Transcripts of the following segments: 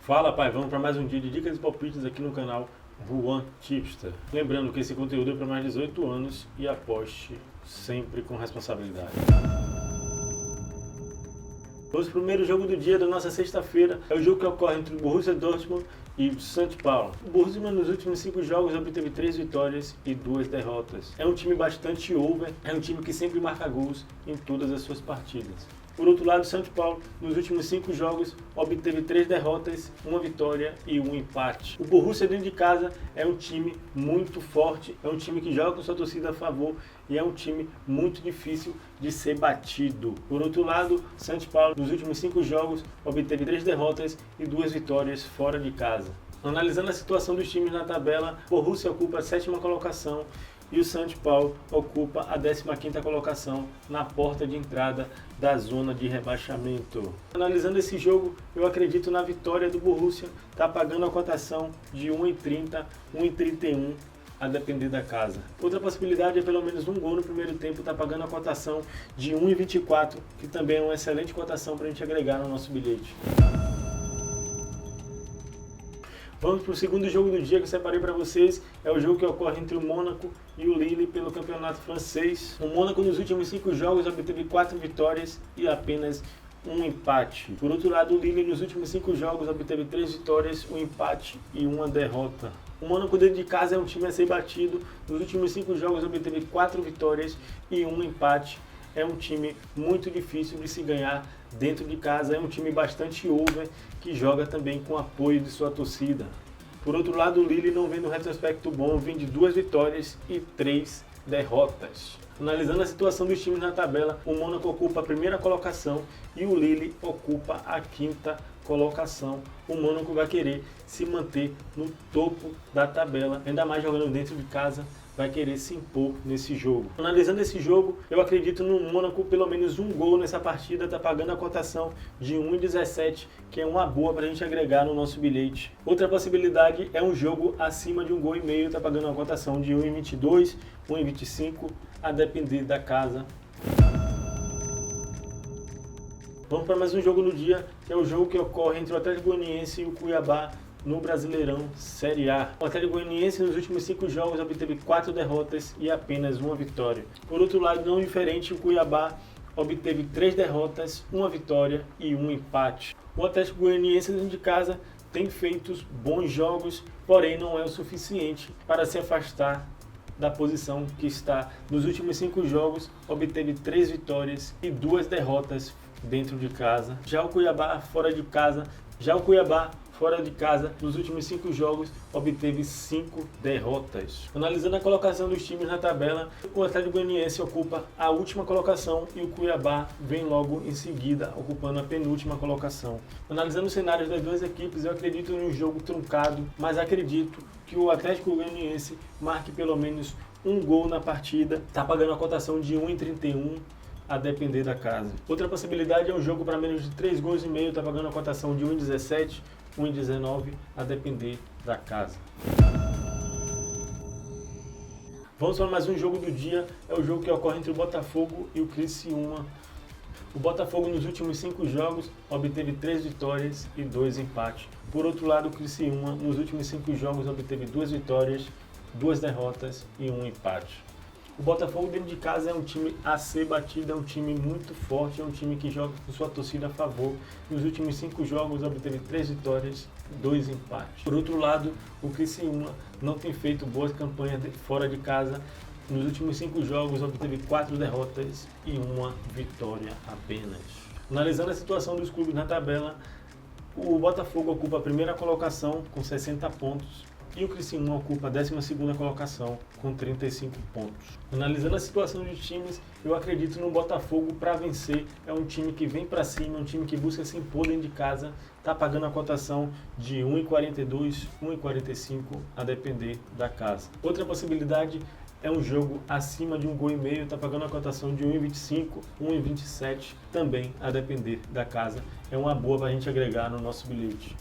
Fala, pai, vamos para mais um dia de dicas e palpites aqui no canal Juan Tipster. Lembrando que esse conteúdo é para mais de 18 anos e aposte sempre com responsabilidade. O primeiro jogo do dia da nossa sexta-feira é o jogo que ocorre entre o Borussia Dortmund e o São Paulo. O Borussia nos últimos 5 jogos obteve 3 vitórias e 2 derrotas. É um time bastante over, é um time que sempre marca gols em todas as suas partidas. Por outro lado, o São Paulo, nos últimos 5 jogos, obteve 3 derrotas, 1 vitória e 1 empate. O Borussia dentro de casa é um time muito forte, é um time que joga com sua torcida a favor e é um time muito difícil de ser batido. Por outro lado, o São Paulo, nos últimos 5 jogos, obteve 3 derrotas e 2 vitórias fora de casa. Analisando a situação dos times na tabela, o Borussia ocupa a 7ª colocação e o São Paulo ocupa a 15ª colocação na porta de entrada da zona de rebaixamento. Analisando esse jogo, eu acredito na vitória do Borussia, está pagando a cotação de 1,30, 1,31 a depender da casa. Outra possibilidade é pelo menos um gol no primeiro tempo, está pagando a cotação de 1,24, que também é uma excelente cotação para a gente agregar no nosso bilhete. Vamos para o segundo jogo do dia que eu separei para vocês. É o jogo que ocorre entre o Mônaco e o Lille pelo campeonato francês. O Mônaco nos últimos 5 jogos obteve 4 vitórias e apenas 1 empate. Por outro lado, o Lille nos últimos 5 jogos obteve 3 vitórias, 1 empate e 1 derrota. O Mônaco dentro de casa é um time a ser batido. Nos últimos 5 jogos obteve 4 vitórias e 1 empate. É um time muito difícil de se ganhar dentro de casa, é um time bastante over, que joga também com apoio de sua torcida. Por outro lado, o Lille não vem no retrospecto bom, vem de 2 vitórias e 3 derrotas. Analisando a situação dos times na tabela, o Mônaco ocupa a 1ª colocação e o Lille ocupa a 5ª colocação. O Mônaco vai querer se manter no topo da tabela, ainda mais jogando dentro de casa, vai querer se impor nesse jogo. Analisando esse jogo, eu acredito no Mônaco pelo menos um gol nessa partida, está pagando a cotação de 1,17, que é uma boa para a gente agregar no nosso bilhete. Outra possibilidade é um jogo acima de 1,5 gols, está pagando uma cotação de 1,22, 1,25, a depender da casa. Vamos para mais um jogo no dia, que é o jogo que ocorre entre o Atlético Goianiense e o Cuiabá no Brasileirão Série A. O Atlético Goianiense nos últimos 5 jogos obteve 4 derrotas e apenas 1 vitória. Por outro lado, não diferente, o Cuiabá obteve 3 derrotas, 1 vitória e 1 empate. O Atlético Goianiense dentro de casa tem feito bons jogos, porém não é o suficiente para se afastar da posição que está. Nos últimos 5 jogos obteve 3 vitórias e 2 derrotas dentro de casa. Já o Cuiabá fora de casa, nos últimos 5 jogos, obteve 5 derrotas. Analisando a colocação dos times na tabela, o Atlético Goianiense ocupa a última colocação e o Cuiabá vem logo em seguida, ocupando a penúltima colocação. Analisando os cenários das duas equipes, eu acredito em um jogo truncado, mas acredito que o Atlético Goianiense marque pelo menos um gol na partida. Está pagando a cotação de 1,31. a depender da casa. Outra possibilidade é um jogo para menos de 3,5 gols, está pagando a cotação de 1,17, 1,19, a depender da casa. Vamos para mais um jogo do dia, é o jogo que ocorre entre o Botafogo e o Criciúma. O Botafogo nos últimos 5 jogos obteve 3 vitórias e 2 empates. Por outro lado, o Criciúma nos últimos 5 jogos obteve 2 vitórias, 2 derrotas e 1 empate. O Botafogo dentro de casa é um time a ser batido, é um time muito forte, é um time que joga com sua torcida a favor. Nos últimos 5 jogos obteve 3 vitórias, 2 empates. Por outro lado, o Criciúma não tem feito boas campanhas fora de casa. Nos últimos 5 jogos obteve 4 derrotas e 1 vitória apenas. Analisando a situação dos clubes na tabela, o Botafogo ocupa a 1ª colocação com 60 pontos. E o Criciúma ocupa a 12ª colocação com 35 pontos. Analisando a situação dos times, eu acredito no Botafogo para vencer. É um time que vem para cima, é um time que busca se impor dentro de casa. Está pagando a cotação de 1,42, 1,45 a depender da casa. Outra possibilidade é um jogo acima de 1,5 gols, está pagando a cotação de 1,25, 1,27 também a depender da casa. É uma boa para a gente agregar no nosso bilhete.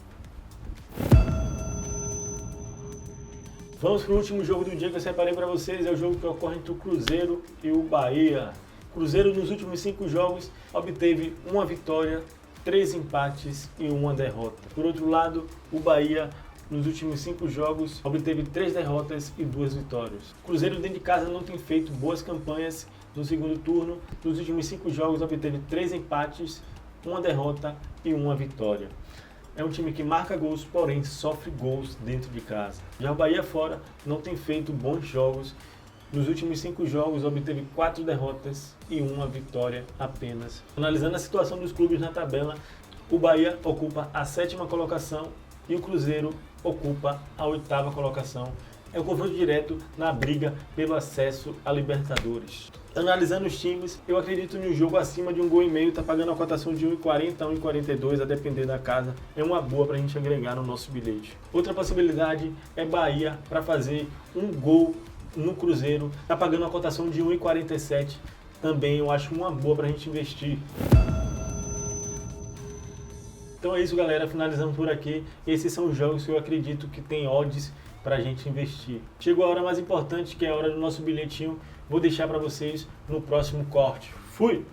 Vamos para o último jogo do dia que eu separei para vocês, é o jogo que ocorre entre o Cruzeiro e o Bahia. O Cruzeiro nos últimos 5 jogos obteve 1 vitória, 3 empates e 1 derrota. Por outro lado, o Bahia, nos últimos 5 jogos, obteve 3 derrotas e 2 vitórias. O Cruzeiro dentro de casa não tem feito boas campanhas no segundo turno. Nos últimos 5 jogos, obteve 3 empates, 1 derrota e 1 vitória. É um time que marca gols, porém sofre gols dentro de casa. Já o Bahia fora não tem feito bons jogos. Nos últimos 5 jogos, obteve 4 derrotas e 1 vitória apenas. Analisando a situação dos clubes na tabela, o Bahia ocupa a 7ª colocação e o Cruzeiro ocupa a 8ª colocação. É um confronto direto na briga pelo acesso à Libertadores. Analisando os times, eu acredito no jogo acima de 1,5 gol, tá pagando a cotação de 1,40 a 1,42, a depender da casa. É uma boa para a gente agregar no nosso bilhete. Outra possibilidade é Bahia para fazer 1 gol no Cruzeiro, tá pagando a cotação de 1,47. Também eu acho uma boa para a gente investir. Então é isso, galera, finalizando por aqui. Esses são os jogos que eu acredito que tem odds para a gente investir. Chegou a hora mais importante, que é a hora do nosso bilhetinho. Vou deixar para vocês no próximo corte. Fui!